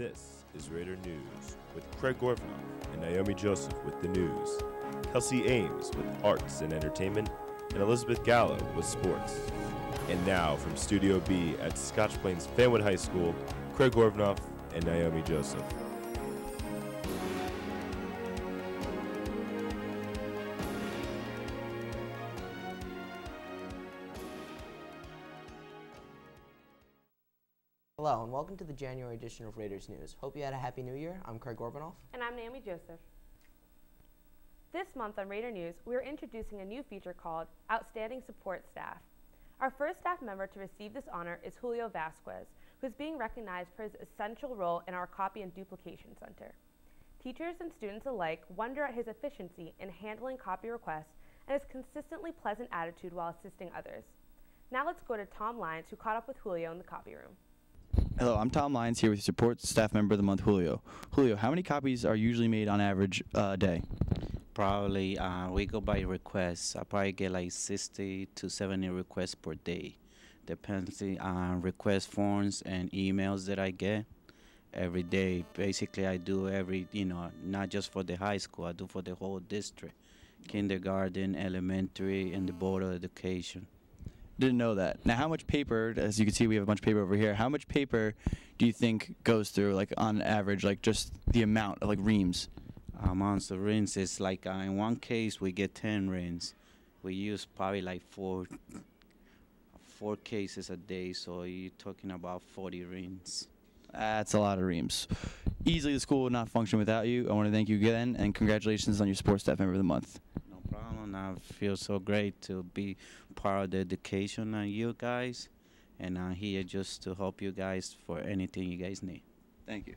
This is Raider News with Craig Gorvanoff and Naomi Joseph with the news, Kelsey Ames with arts and entertainment, and Elizabeth Gallo with sports. And now from Studio B at Scotch Plains Fanwood High School, Craig Gorvanoff and Naomi Joseph. Hello and welcome to the January edition of Raiders News. Hope you had a happy new year. I'm Craig Gorbanoff. And I'm Naomi Joseph. This month on Raider News, we are introducing a new feature called Outstanding Support Staff. Our first staff member to receive this honor is Julio Vasquez, who is being recognized for his essential role in our Copy and Duplication Center. Teachers and students alike wonder at his efficiency in handling copy requests and his consistently pleasant attitude while assisting others. Now let's go to Tom Lyons, who caught up with Julio in the copy room. Hello, I'm Tom Lyons here with Support Staff Member of the Month, Julio. Julio, how many copies are usually made on average a day? Probably, we go by requests. I probably get like 60 to 70 requests per day. Depends on request forms and emails that I get every day. Basically, I do every, not just for the high school, I do for the whole district. Kindergarten, elementary, and the Board of Education. Didn't know that. Now, how much paper, as you can see, we have a bunch of paper over here. How much paper do you think goes through, like, on average, like, just the amount of, like, reams? Amounts of reams is like, in one case, we get 10 reams. We use probably like four cases a day, so you're talking about 40 reams. That's a lot of reams. Easily, the school would not function without you. I want to thank you again, and congratulations on your Support Staff Member of the Month. No problem. I feel so great to be part of the education of you guys, and I'm here just to help you guys for anything you guys need. Thank you.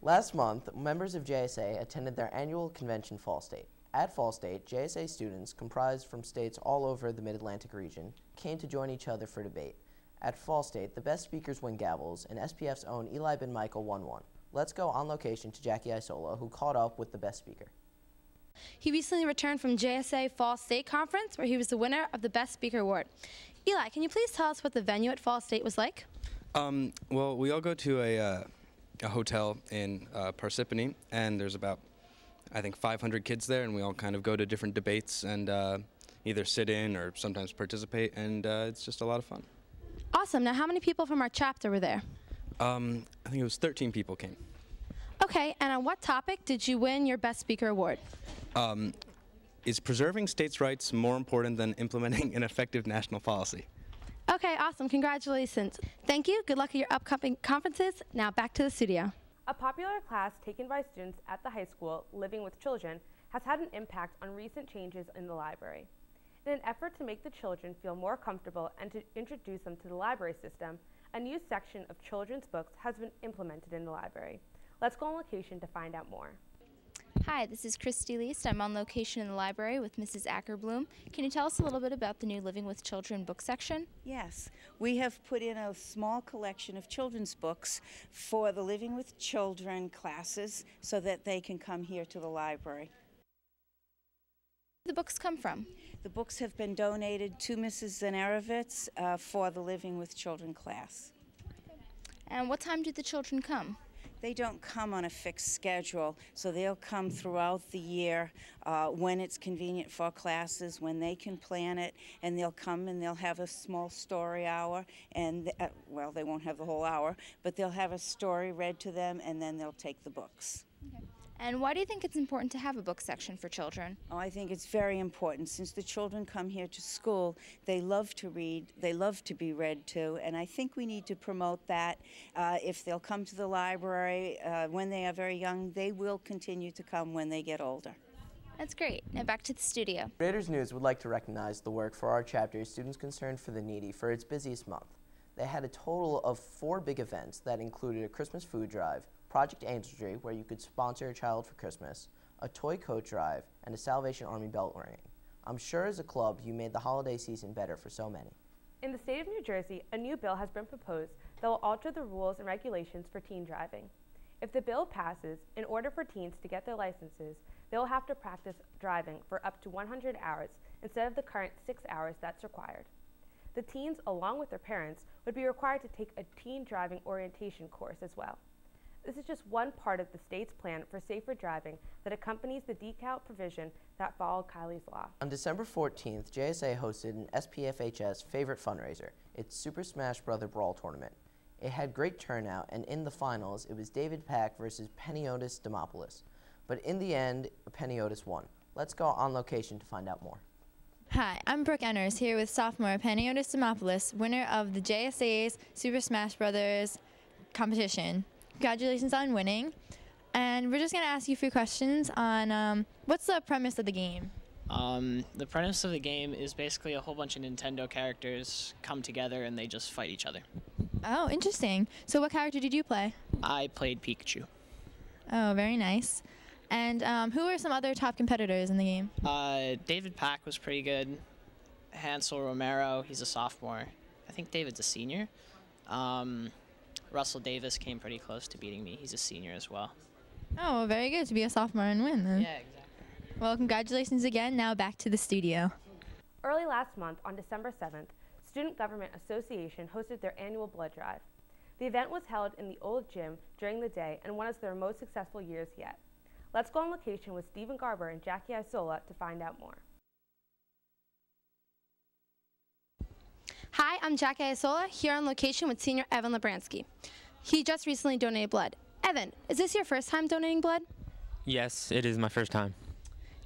Last month, members of JSA attended their annual convention, Fall State. At Fall State, JSA students, comprised from states all over the Mid-Atlantic region, came to join each other for debate. At Fall State, the best speakers win gavels, and SPF's own Eli Ben Michael won one. Let's go on location to Jackie Isola, who caught up with the best speaker. He recently returned from JSA Fall State Conference, where he was the winner of the Best Speaker Award. Eli, can you please tell us what the venue at Fall State was like? Well, we all go to a hotel in Parsippany, and there's about, I think, 500 kids there, and we all kind of go to different debates and either sit in or sometimes participate, and it's just a lot of fun. Awesome. Now, how many people from our chapter were there? I think it was 13 people came. Okay, and on what topic did you win your Best Speaker Award? Is preserving states' rights more important than implementing an effective national policy? Okay, awesome. Congratulations. Thank you. Good luck at your upcoming conferences. Now back to the studio. A popular class taken by students at the high school, Living with Children, has had an impact on recent changes in the library. In an effort to make the children feel more comfortable and to introduce them to the library system, a new section of children's books has been implemented in the library. Let's go on location to find out more. Hi, this is Christy Least. I'm on location in the library with Mrs. Ackerbloom. Can you tell us a little bit about the new Living with Children book section? Yes, we have put in a small collection of children's books for the Living with Children classes so that they can come here to the library. Where do the books come from? The books have been donated to Mrs. Zanerovitz for the Living with Children class. And what time do the children come? They don't come on a fixed schedule, so they'll come throughout the year when it's convenient for classes, when they can plan it, and they'll come and they'll have a small story hour, and well, they won't have the whole hour, but they'll have a story read to them, and then they'll take the books. Okay. And why do you think it's important to have a book section for children? Oh, I think it's very important. Since the children come here to school, they love to read, they love to be read to, and I think we need to promote that. If they'll come to the library when they are very young, they will continue to come when they get older. That's great. Now back to the studio. Raiders News would like to recognize the work for our chapter, Students Concerned for the Needy, for its busiest month. They had a total of 4 big events that included a Christmas food drive, Project Angel Tree, where you could sponsor a child for Christmas, a toy coat drive, and a Salvation Army belt ringing. I'm sure as a club you made the holiday season better for so many. In the state of New Jersey, a new bill has been proposed that will alter the rules and regulations for teen driving. If the bill passes, in order for teens to get their licenses, they will have to practice driving for up to 100 hours instead of the current 6 hours that's required. The teens, along with their parents, would be required to take a teen driving orientation course as well. This is just one part of the state's plan for safer driving that accompanies the decal provision that followed Kylie's Law. On December 14th, JSA hosted an SPFHS favorite fundraiser, its Super Smash Bros. Brawl tournament. It had great turnout, and in the finals, it was David Pack versus Peniotis Demopoulos. But in the end, Peniotis won. Let's go on location to find out more. Hi, I'm Brooke Enners here with sophomore Peniotis Demopoulos, winner of the JSA's Super Smash Bros. Competition. Congratulations on winning. And we're just going to ask you a few questions on what's the premise of the game? The premise of the game is basically a whole bunch of Nintendo characters come together and they just fight each other. Oh, interesting. So what character did you play? I played Pikachu. Oh, very nice. And who are some other top competitors in the game? David Pack was pretty good. Hansel Romero, he's a sophomore. I think David's a senior. Russell Davis came pretty close to beating me. He's a senior as well. Oh, very good to be a sophomore and win then. Yeah, exactly. Well, congratulations again. Now back to the studio. Early last month, on December 7th, Student Government Association hosted their annual blood drive. The event was held in the old gym during the day and one of their most successful years yet. Let's go on location with Stephen Garber and Jackie Isola to find out more. Hi, I'm Jackie Isola, here on location with senior Evan Labransky. He just recently donated blood. Evan, is this your first time donating blood? Yes, it is my first time.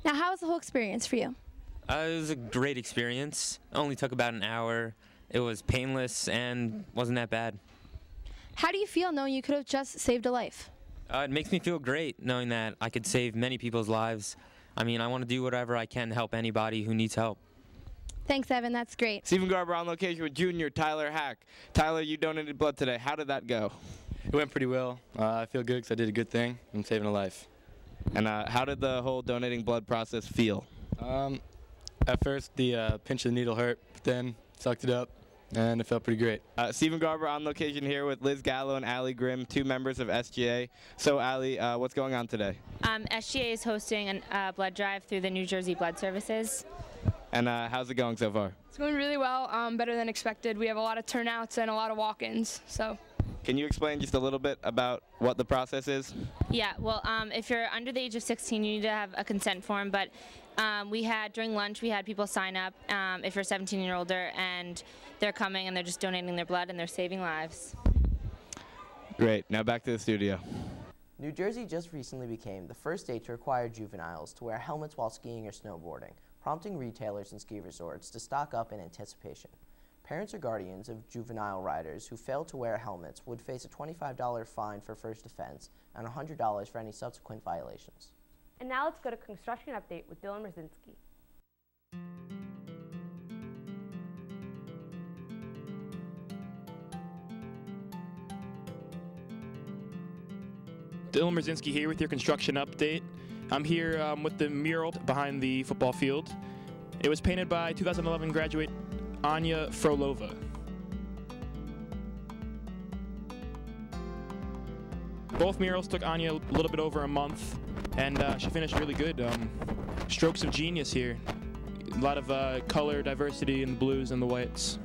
Now, how was the whole experience for you? It was a great experience. It only took about an hour. It was painless and wasn't that bad. How do you feel knowing you could have just saved a life? It makes me feel great knowing that I could save many people's lives. I mean, I want to do whatever I can to help anybody who needs help. Thanks, Evan. That's great. Stephen Garber on location with junior Tyler Hack. Tyler, you donated blood today. How did that go? It went pretty well. I feel good because I did a good thing. I'm saving a life. And how did the whole donating blood process feel? At first, the pinch of the needle hurt, but then sucked it up, and it felt pretty great. Stephen Garber on location here with Liz Gallo and Allie Grimm, two members of SGA. So, Allie, what's going on today? SGA is hosting a blood drive through the New Jersey Blood Services. And how's it going so far? It's going really well, better than expected. We have a lot of turnouts and a lot of walk-ins. So. Can you explain just a little bit about what the process is? Yeah, well, if you're under the age of 16, you need to have a consent form, but during lunch, we had people sign up if you're 17 and older, and they're coming and they're just donating their blood and they're saving lives. Great, now back to the studio. New Jersey just recently became the first state to require juveniles to wear helmets while skiing or snowboarding, prompting retailers and ski resorts to stock up in anticipation. Parents or guardians of juvenile riders who fail to wear helmets would face a $25 fine for first offense and $100 for any subsequent violations. And now let's go to Construction Update with Dylan Brzezinski. Dylan Brzezinski here with your construction update. I'm here with the mural behind the football field. It was painted by 2011 graduate Anya Frolova. Both murals took Anya a little bit over a month, and she finished really good. Strokes of genius here. A lot of color diversity in the blues and the whites.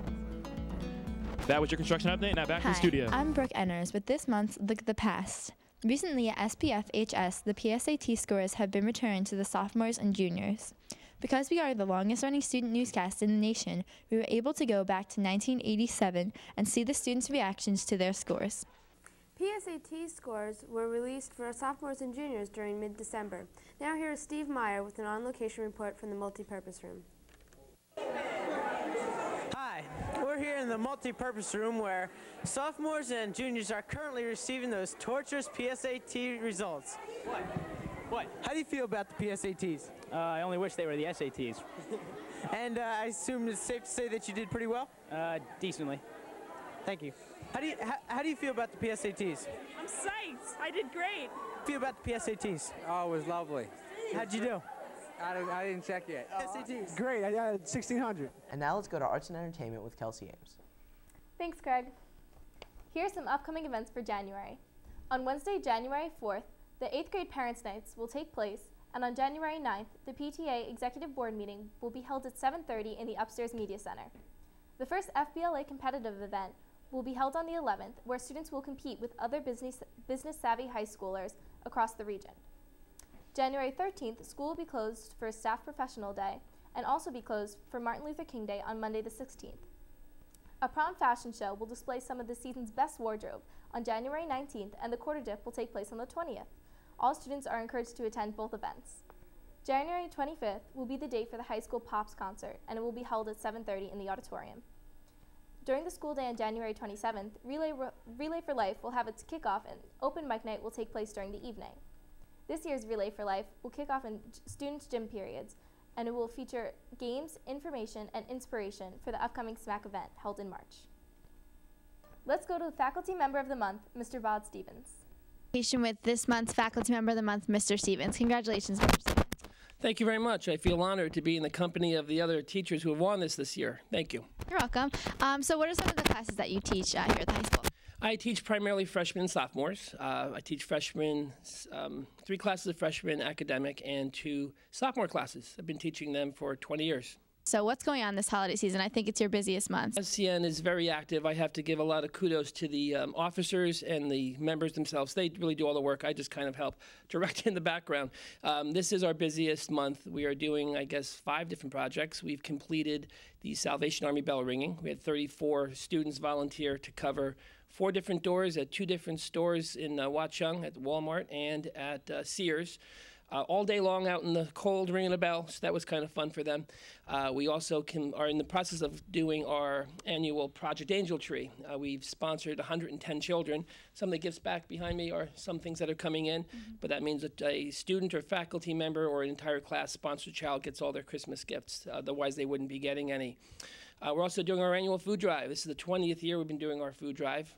That was your construction update. Now back to the studio. I'm Brooke Enners with this month's Look at the Past. Recently at SPFHS, the PSAT scores have been returned to the sophomores and juniors. Because we are the longest-running student newscast in the nation, we were able to go back to 1987 and see the students' reactions to their scores. PSAT scores were released for sophomores and juniors during mid-December. Now here is Steve Meyer with an on-location report from the multipurpose room. Hi, we're here in the multipurpose room where sophomores and juniors are currently receiving those torturous PSAT results. What? How do you feel about the PSATs? I only wish they were the SATs. And I assume it's safe to say that you did pretty well? Decently. Thank you. How do you feel about the PSATs? I'm psyched. I did great. How do you feel about the PSATs? Oh, it was lovely. How'd you do? I didn't check yet. PSATs. Great. I got 1,600. And now let's go to Arts and Entertainment with Kelsey Ames. Thanks, Craig. Here are some upcoming events for January. On Wednesday, January 4th, the 8th grade Parents' Nights will take place, and on January 9th, the PTA Executive Board meeting will be held at 7:30 in the Upstairs Media Center. The first FBLA competitive event will be held on the 11th, where students will compete with other business-savvy high schoolers across the region. January 13th, school will be closed for Staff Professional Day and also be closed for Martin Luther King Day on Monday the 16th. A prom fashion show will display some of the season's best wardrobe on January 19th, and the quarter dip will take place on the 20th. All students are encouraged to attend both events. January 25th will be the date for the high school Pops concert, and it will be held at 7:30 in the auditorium. During the school day on January 27th, Relay for Life will have its kickoff, and open mic night will take place during the evening. This year's Relay for Life will kick off in students' gym periods, and it will feature games, information, and inspiration for the upcoming SMAC event held in March. Let's go to the Faculty Member of the Month, Mr. Bod Stevens. With this month's Faculty Member of the Month, Mr. Stevens. Congratulations, Mr. Stevens. Thank you very much. I feel honored to be in the company of the other teachers who have won this year. Thank you. You're welcome. So what are some of the classes that you teach here at the high school? I teach primarily freshmen and sophomores. I teach freshmen, 3 classes of freshmen, academic, and 2 sophomore classes. I've been teaching them for 20 years. So what's going on this holiday season? I think it's your busiest month. SCN is very active. I have to give a lot of kudos to the officers and the members themselves. They really do all the work. I just kind of help direct in the background. This is our busiest month. We are doing, I guess, 5 different projects. We've completed the Salvation Army bell ringing. We had 34 students volunteer to cover 4 different doors at 2 different stores in Watchung, at Walmart and at Sears. All day long out in the cold ringing a bell, so that was kind of fun for them. We also are in the process of doing our annual Project Angel Tree. We've sponsored 110 children. Some of the gifts back behind me are some things that are coming in, but that means that a student or faculty member or an entire class sponsored child gets all their Christmas gifts. Otherwise, they wouldn't be getting any. We're also doing our annual food drive. This is the 20th year we've been doing our food drive.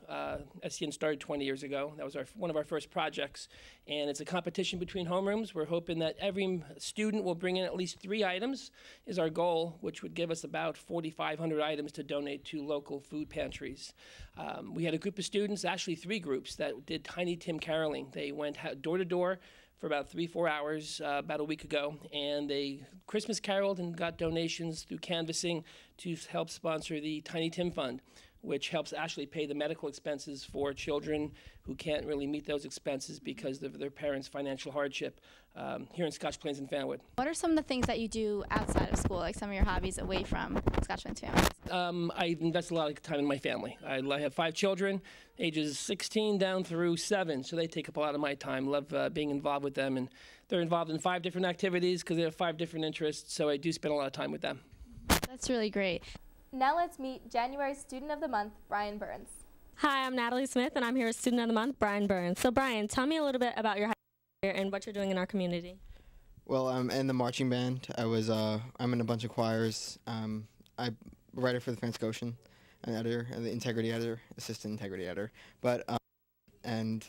SCN started 20 years ago. That was one of our first projects. And it's a competition between homerooms. We're hoping that every student will bring in at least 3 items is our goal, which would give us about 4,500 items to donate to local food pantries. We had a group of students, actually 3 groups, that did Tiny Tim caroling. They went door to door for about 3-4 hours about a week ago, and they Christmas caroled and got donations through canvassing to help sponsor the Tiny Tim Fund, which helps actually pay the medical expenses for children who can't really meet those expenses because of their parents' financial hardship here in Scotch Plains and Fanwood. What are some of the things that you do outside of school, like some of your hobbies away from Scotch Plains Fanwood? I invest a lot of time in my family. I have 5 children, ages 16 down through 7, so they take up a lot of my time. Love being involved with them, and they're involved in 5 different activities because they have 5 different interests, so I do spend a lot of time with them. That's really great. Now let's meet January's Student of the Month, Brian Burns. Hi, I'm Natalie Smith, and I'm here as Student of the Month, Brian Burns. So Brian, tell me a little bit about your high school career and what you're doing in our community. Well, I'm in the marching band. I'm in a bunch of choirs. I'm a writer for the Fanscotian, an editor, and the integrity editor, assistant integrity editor. But and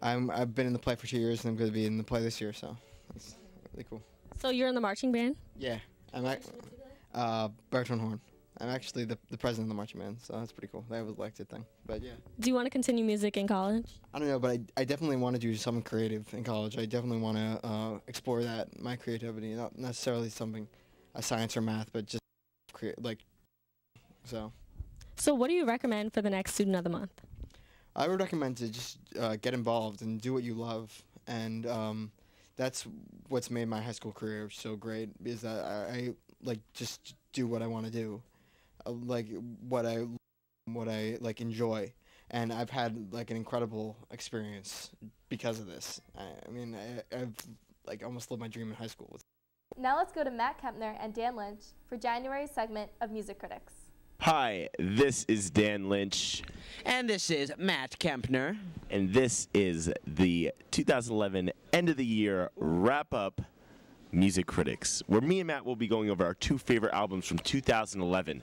I've been in the play for 2 years, and I'm going to be in the play this year, so that's really cool. So you're in the marching band? Yeah, I'm baritone horn. I'm actually the president of the marching band, so that's pretty cool. That was elected thing, but yeah. Do you want to continue music in college? I don't know, but I definitely want to do something creative in college. I definitely want to explore my creativity, not necessarily something, science or math, but just so. So what do you recommend for the next Student of the Month? I would recommend to just get involved and do what you love, and that's what's made my high school career so great, is that I just do what I want to do, what I enjoy, and I've had an incredible experience because of this. I've almost lived my dream in high school. Now let's go to Matt Kempner and Dan Lynch for January's segment of Music Critics. Hi, this is Dan Lynch. And this is Matt Kempner. And this is the 2011 end of the year wrap-up Music Critics, where me and Matt will be going over our 2 favorite albums from 2011.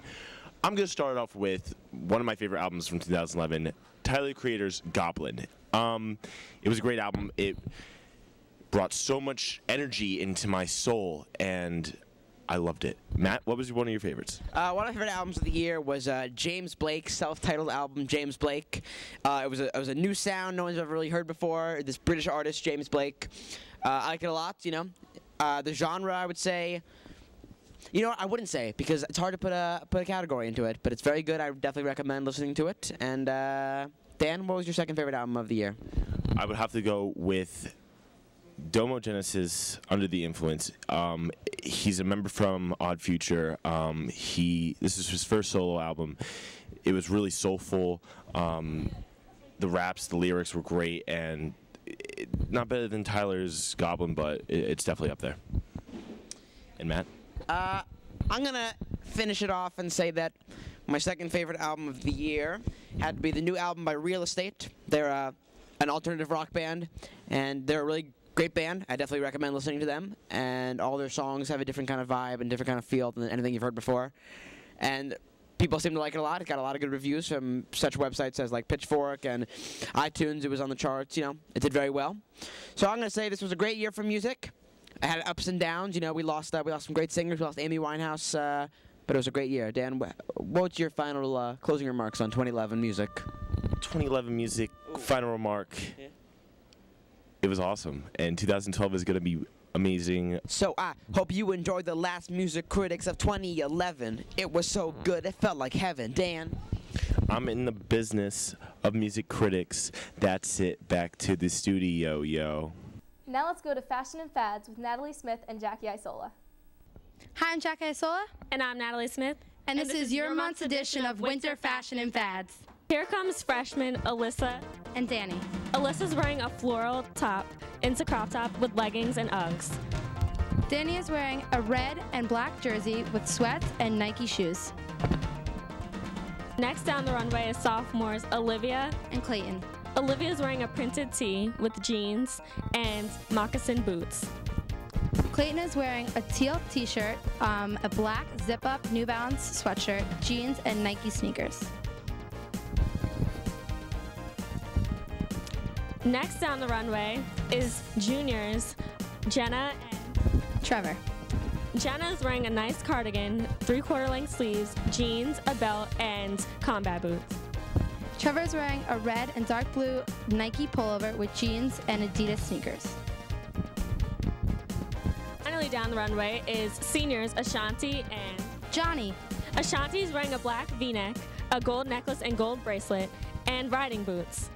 I'm going to start off with one of my favorite albums from 2011, Tyler, the Creator's Goblin. It was a great album. It brought so much energy into my soul, and I loved it. Matt, what was one of your favorites? One of my favorite albums of the year was James Blake's self-titled album, James Blake. It was a new sound no one's ever really heard before. This British artist, James Blake. I like it a lot, you know. The genre, I would say, You know what? I wouldn't say because it's hard to put a category into it, but it's very good. I definitely recommend listening to it. And Dan, what was your second favorite album of the year? I would have to go with Domo Genesis, Under the Influence. He's a member from Odd Future. This is his first solo album. It was really soulful. The raps, the lyrics were great, and not better than Tyler's Goblin, but it's definitely up there. And Matt? I'm going to finish it off and say that my second favorite album of the year had to be the new album by Real Estate. They're an alternative rock band, and they're a really great band. I definitely recommend listening to them, and all their songs have a different kind of vibe and different kind of feel than anything you've heard before. And people seem to like it a lot. It got a lot of good reviews from such websites as like Pitchfork and iTunes. It was on the charts, you know. It did very well. So I'm going to say this was a great year for music. I had ups and downs. You know, we lost some great singers. We lost Amy Winehouse, but it was a great year. Dan, what's your final closing remarks on 2011 music? 2011 music, final remark. Yeah. It was awesome, and 2012 is going to be amazing. So I hope you enjoyed the last Music Critics of 2011. It was so good, it felt like heaven. Dan? I'm in the business of music critics. That's it. Back to the studio, yo. Now let's go to Fashion and Fads with Natalie Smith and Jackie Isola. Hi, I'm Jackie Isola. And I'm Natalie Smith. And this is your month's edition of Winter Fashion and Fads. Here comes freshmen Alyssa and Danny. Alyssa's wearing a floral top into crop top with leggings and Uggs. Danny is wearing a red and black jersey with sweats and Nike shoes. Next down the runway is sophomores Olivia and Clayton. Olivia's wearing a printed tee with jeans and moccasin boots. Clayton is wearing a teal t-shirt, a black zip-up New Balance sweatshirt, jeans, and Nike sneakers. Next down the runway is juniors Jenna and Trevor. Jenna is wearing a nice cardigan, 3/4 length sleeves, jeans, a belt, and combat boots. Trevor is wearing a red and dark blue Nike pullover with jeans and Adidas sneakers. Finally down the runway is seniors Ashanti and Johnny. Ashanti is wearing a black V-neck, a gold necklace and gold bracelet, and riding boots.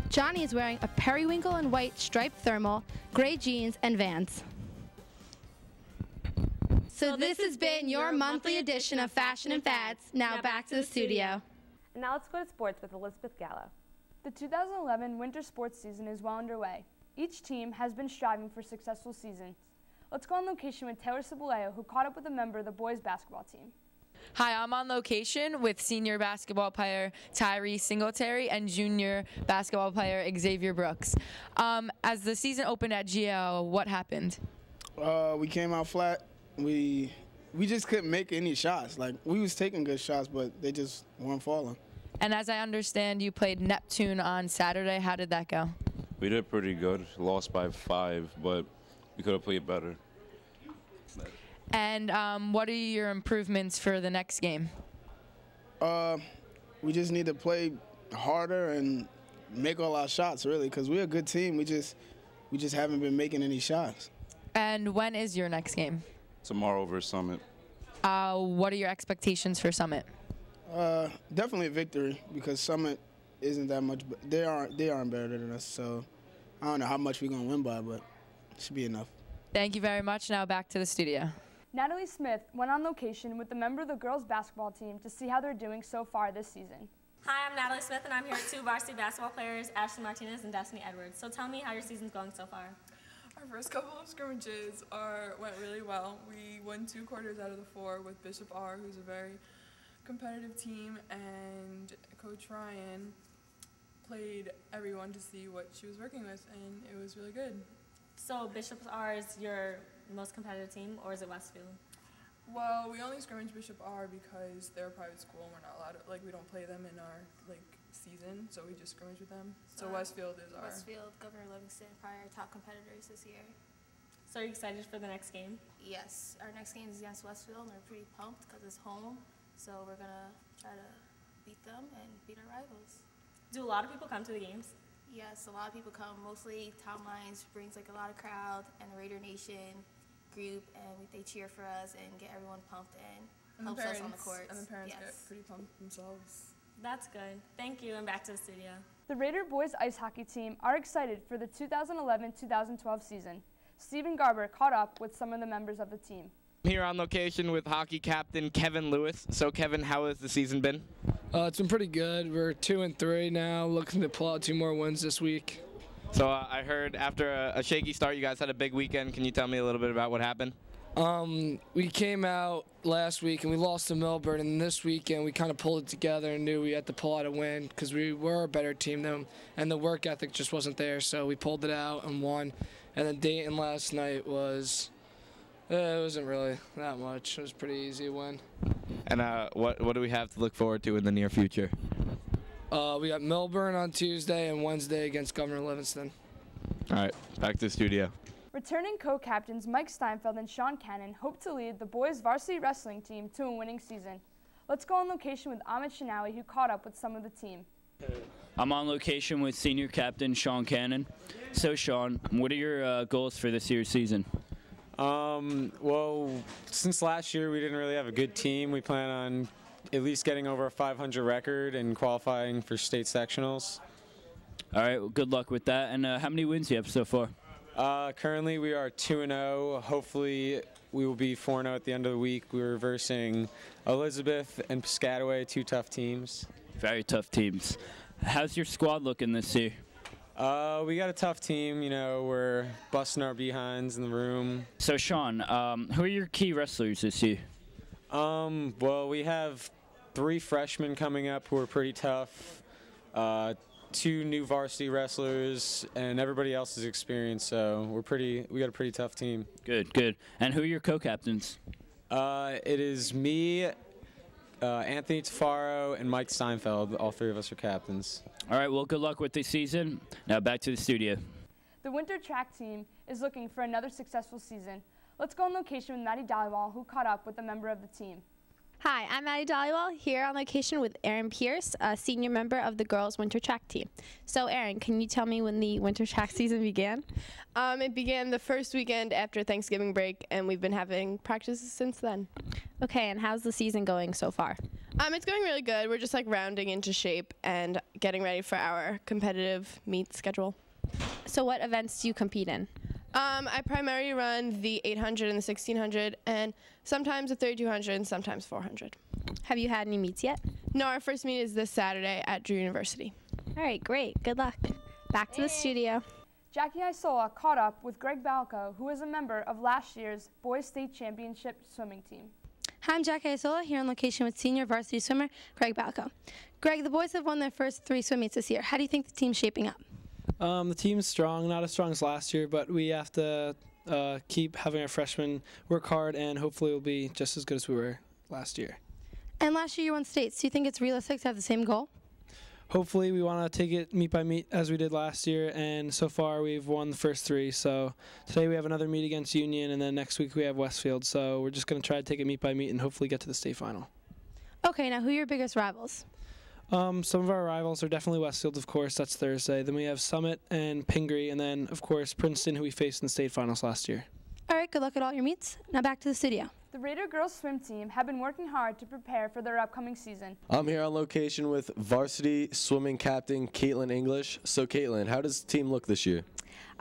Johnny is wearing a periwinkle and white striped thermal, gray jeans, and Vans. So this has been your monthly edition of Fashion and Fads. Now back to the studio. And now let's go to sports with Elizabeth Gallo. The 2011 winter sports season is well underway. Each team has been striving for successful seasons. Let's go on location with Taylor Ciboleo, who caught up with a member of the boys basketball team. Hi, I'm on location with senior basketball player Tyree Singletary and junior basketball player Xavier Brooks. As the season opened at GL, what happened? We came out flat. We just couldn't make any shots. Like, we was taking good shots, but they just weren't falling. And as I understand, you played Neptune on Saturday. How did that go? We did pretty good. Lost by 5, but we could have played better. And what are your improvements for the next game? We just need to play harder and make all our shots, really, because we're a good team. We just haven't been making any shots. And when is your next game? Tomorrow versus Summit. What are your expectations for Summit? Definitely a victory, because Summit isn't that much. They aren't better than us, so I don't know how much we're gonna win by, but it should be enough. Thank you very much. Now back to the studio. Natalie Smith went on location with a member of the girls basketball team to see how they're doing so far this season. Hi, I'm Natalie Smith, and I'm here with 2 varsity basketball players, Ashley Martinez and Destiny Edwards. So tell me how your season's going so far. Our first couple of scrimmages went really well. We won 2 quarters out of the 4 with Bishop R, who's a very competitive team, and Coach Ryan played everyone to see what she was working with, and it was really good. So Bishop R is your most competitive team, or is it Westfield? Well, we only scrimmage Bishop R because they're a private school and we're not allowed to, we don't play them in our, season, so we just scrimmage with them. So Westfield is our... Westfield, Governor Livingston, probably our top competitors this year. So are you excited for the next game? Yes, our next game is against Westfield, and we're pretty pumped because it's home. So we're going to try to beat them and beat our rivals. Do a lot of people come to the games? Yes, a lot of people come. Mostly Tom Lyons brings a lot of crowd, and the Raider Nation group, and they cheer for us and get everyone pumped and the helps us on the parents- court. And the parents Yes. get pretty pumped themselves. That's good. Thank you, and back to the studio. The Raider boys ice hockey team are excited for the 2011-2012 season. Stephen Garber caught up with some of the members of the team. I'm here on location with hockey captain Kevin Lewis. So Kevin, how has the season been? It's been pretty good. We're 2-3 now, looking to pull out 2 more wins this week. So I heard after a shaky start, you guys had a big weekend. Can you tell me a little bit about what happened? We came out last week and we lost to Melbourne, and this weekend we kind of pulled it together and knew we had to pull out a win because we were a better team than them, and the work ethic just wasn't there, so we pulled it out and won. And then Dayton last night was, it wasn't really that much. It was a pretty easy win. And what do we have to look forward to in the near future? We got Melbourne on Tuesday and Wednesday against Governor Livingston. All right, back to the studio. Returning co-captains Mike Steinfeld and Sean Cannon hope to lead the boys varsity wrestling team to a winning season. Let's go on location with Ahmed Shinawi, who caught up with some of the team. I'm on location with senior captain Sean Cannon. So Sean, what are your goals for this year's season? Well, since last year we didn't really have a good team. We plan on at least getting over a 500 record and qualifying for state sectionals. All right, well, good luck with that. And how many wins do you have so far? Currently we are 2-0. Hopefully we will be 4-0 at the end of the week. We're versing Elizabeth and Piscataway, 2 tough teams. Very tough teams. How's your squad looking this year? We got a tough team. You know, we're busting our behinds in the room. So Sean, who are your key wrestlers this year? Well, we have 3 freshmen coming up who are pretty tough. 2 new varsity wrestlers, and everybody else is experienced, so we got a pretty tough team. Good, good. And who are your co-captains? It is me, Anthony Tafaro, and Mike Steinfeld. All 3 of us are captains. All right, well, good luck with the season. Now back to the studio. The winter track team is looking for another successful season. Let's go on location with Maddie Dollywall, who caught up with a member of the team. Hi, I'm Maddie Dollywall, here on location with Erin Pierce, a senior member of the girls' winter track team. So, Erin, can you tell me when the winter track season began? It began the first weekend after Thanksgiving break, and we've been having practices since then. Okay, and how's the season going so far? It's going really good. We're just rounding into shape and getting ready for our competitive meet schedule. So what events do you compete in? I primarily run the 800 and the 1600, and sometimes the 3200 and sometimes 400. Have you had any meets yet? No, our first meet is this Saturday at Drew University. All right, great. Good luck. Back to the studio. Jackie Isola caught up with Greg Balco, who is a member of last year's Boys State Championship swimming team. Hi, I'm Jackie Isola, here on location with senior varsity swimmer Greg Balco. Greg, the boys have won their first 3 swim meets this year. How do you think the team's shaping up? The team's strong, not as strong as last year, but we have to keep having our freshmen work hard, and hopefully we'll be just as good as we were last year. And last year you won states. Do you think it's realistic to have the same goal? Hopefully we want to take it meet by meet as we did last year, and so far we've won the first 3. So today we have another meet against Union, and then next week we have Westfield. So we're just going to try to take it meet by meet and hopefully get to the state final. Okay, now who are your biggest rivals? Some of our rivals are definitely Westfield, of course. That's Thursday. Then we have Summit and Pingree, and then, of course, Princeton, who we faced in the state finals last year. All right, good luck at all your meets. Now back to the studio. The Raider girls swim team have been working hard to prepare for their upcoming season. I'm here on location with varsity swimming captain Caitlin English. So, Caitlin, how does the team look this year?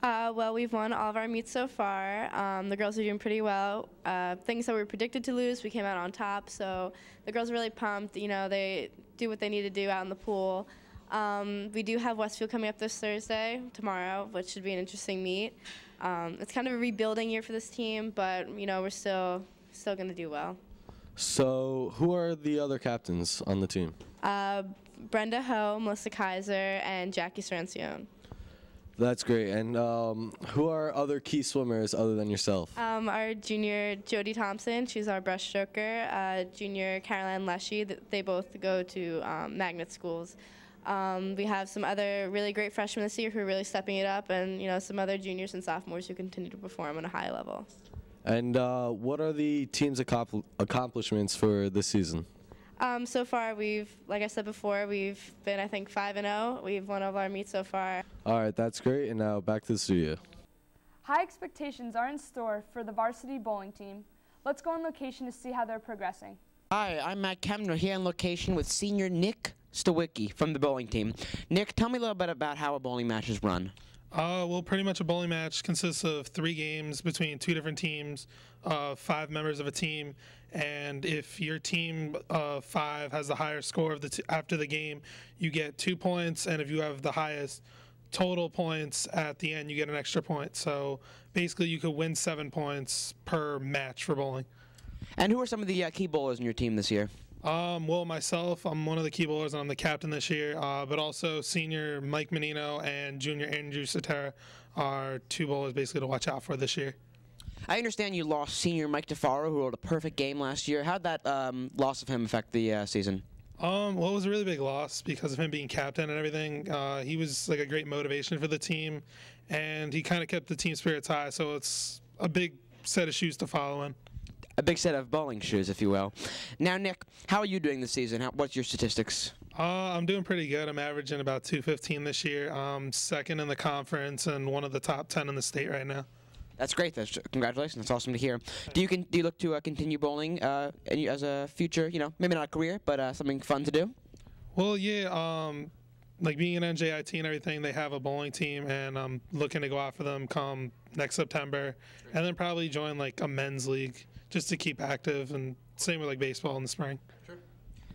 Well, we've won all of our meets so far. The girls are doing pretty well. Things that we were predicted to lose, we came out on top. So the girls are really pumped. You know, they do what they need to do out in the pool. We do have Westfield coming up this Thursday, tomorrow, which should be an interesting meet. It's kind of a rebuilding year for this team, but you know, we're still going to do well. So, who are the other captains on the team? Brenda Ho, Melissa Kaiser, and Jackie Sarancione. That's great. And who are other key swimmers other than yourself? Our junior Jody Thompson, she's our breaststroker. Junior Caroline Leshy, they both go to magnet schools. We have some other really great freshmen this year who are really stepping it up, and you know, some other juniors and sophomores who continue to perform on a high level. And what are the team's accomplishments for this season? So far, like I said before, we've been, I think, 5-0. We've won all of our meets so far. All right, that's great. And now back to the studio. High expectations are in store for the varsity bowling team. Let's go on location to see how they're progressing. Hi, I'm Matt Kemner here on location with senior Nick Stawicki from the bowling team. Nick, tell me a little bit about how a bowling match is run. Well, pretty much a bowling match consists of 3 games between 2 different teams, 5 members of a team, and if your team of 5 has the higher score of after the game, you get 2 points, and if you have the highest total points at the end, you get an extra point. So basically, you could win 7 points per match for bowling. And who are some of the key bowlers in your team this year? Well, myself, I'm one of the key bowlers, and I'm the captain this year. But also senior Mike Menino and junior Andrew Sotera are 2 bowlers basically to watch out for this year. I understand you lost senior Mike DeFaro, who rode a perfect game last year. How'd that loss of him affect the season? Well, it was a really big loss because of him being captain and everything. He was like a great motivation for the team, and he kind of kept the team spirits high. So it's a big set of shoes to follow in. A big set of bowling shoes, if you will. Now, Nick, how are you doing this season? What's your statistics? I'm doing pretty good. I'm averaging about 215 this year. I'm second in the conference and one of the top 10 in the state right now. That's great. Congratulations. That's awesome to hear. Do you look to continue bowling as a future, maybe not a career, but something fun to do? Well, yeah. Like being in NJIT and everything, they have a bowling team, and I'm looking to go out for them come next September, and then probably join like a men's league just to keep active, and same with like baseball in the spring. Sure.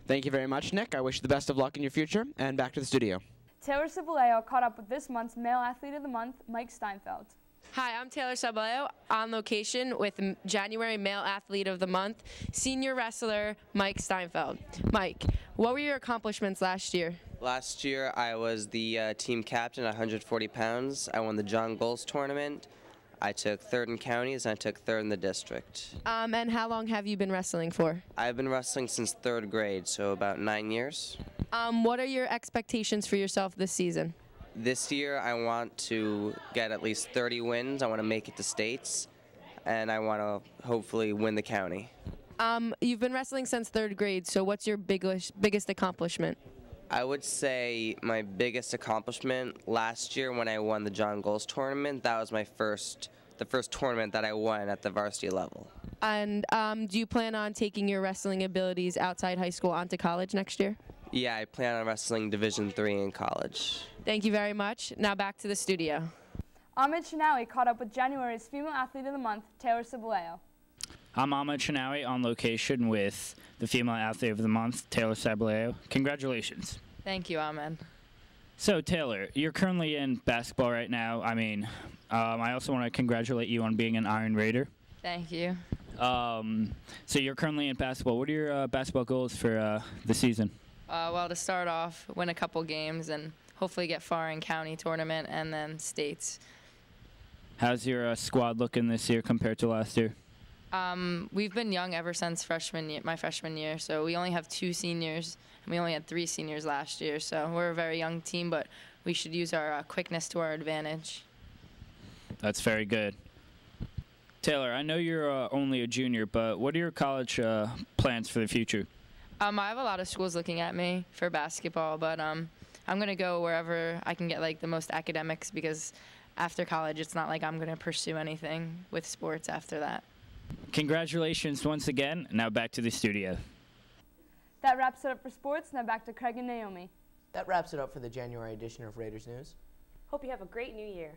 Thank you very much, Nick. I wish you the best of luck in your future, and back to the studio. Taylor Ciboleo caught up with this month's Male Athlete of the Month, Mike Steinfeld. Hi, I'm Taylor Ciboleo on location with January Male Athlete of the Month, senior wrestler Mike Steinfeld. Mike, what were your accomplishments last year? Last year, I was the team captain at 140 pounds. I won the John Goals tournament. I took 3rd in counties, and I took 3rd in the district. And how long have you been wrestling for? I've been wrestling since 3rd grade, so about 9 years. What are your expectations for yourself this season? This year, I want to get at least 30 wins. I want to make it to states, and I want to hopefully win the county. You've been wrestling since 3rd grade, so what's your biggest accomplishment? I would say my biggest accomplishment last year when I won the John Goals tournament. That was the first tournament that I won at the varsity level. And do you plan on taking your wrestling abilities outside high school onto college next year? Yeah, I plan on wrestling Division III in college. Thank you very much. Now back to the studio. Ahmed Shinawi caught up with January's Female Athlete of the Month, Taylor Ciboleo. I'm Ahmed Shinawi on location with the Female Athlete of the Month, Taylor Ciboleo. Congratulations. Thank you, Ahmed. So, Taylor, you're currently in basketball right now. I also want to congratulate you on being an Iron Raider. Thank you. So you're currently in basketball. What are your basketball goals for the season? Well, to start off, win a couple games and hopefully get far in county tournament and then states. How's your squad looking this year compared to last year? We've been young ever since my freshman year, so we only have 2 seniors, and we only had 3 seniors last year, so we're a very young team, but we should use our quickness to our advantage. That's very good. Taylor, I know you're only a junior, but what are your college plans for the future? I have a lot of schools looking at me for basketball, but I'm going to go wherever I can get like the most academics, because after college, it's not like I'm going to pursue anything with sports after that. Congratulations once again. Now back to the studio. That wraps it up for sports. Now back to Craig and Naomi. That wraps it up for the January edition of Raiders News. Hope you have a great new year.